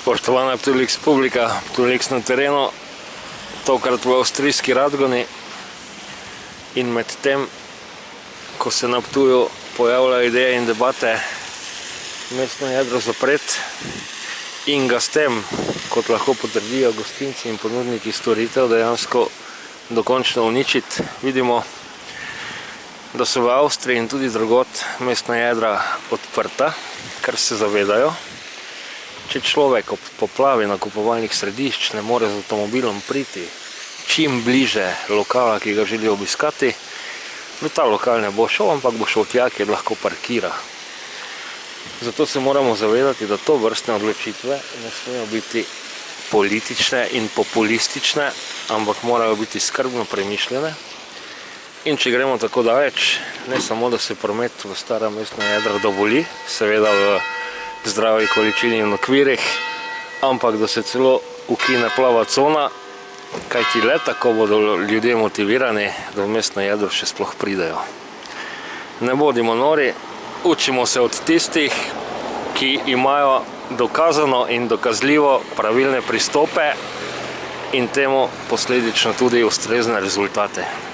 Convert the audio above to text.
Spoštovana Ptujlix publika, Ptujlix na terenu, tokrat v avstrijski Radgoni, in med tem, ko se na Ptuju pojavljajo ideje in debate mestno jedro zapreti in ga s tem, kot lahko potrdijo gostinci in ponudniki storitev, dejansko dokončno uničiti, vidimo, da so v Avstriji in tudi drugod mestna jedra odprta, kar se zavedajo. Če človek ob poplavi nakupovalnih središč ne more z avtomobilom priti čim bliže lokala, ki ga želi obiskati, v ta lokal ne bo šel, ampak bo šel tja, kjer lahko parkira. Zato se moramo zavedati, da to vrstne odločitve ne smejo biti politične in populistične, ampak morajo biti skrbno premišljene. In če gremo tako daleč, ne samo, da se promet v stara mestna jedra dovoli, seveda v zdravi količini in okvirih, ampak da se celo ukine plava cona, kajti le tako bodo ljudje motivirani, da v mestno jedro še sploh pridejo. Ne bodimo nori, učimo se od tistih, ki imajo dokazano in dokazljivo pravilne pristope in temu posledično tudi ustrezne rezultate.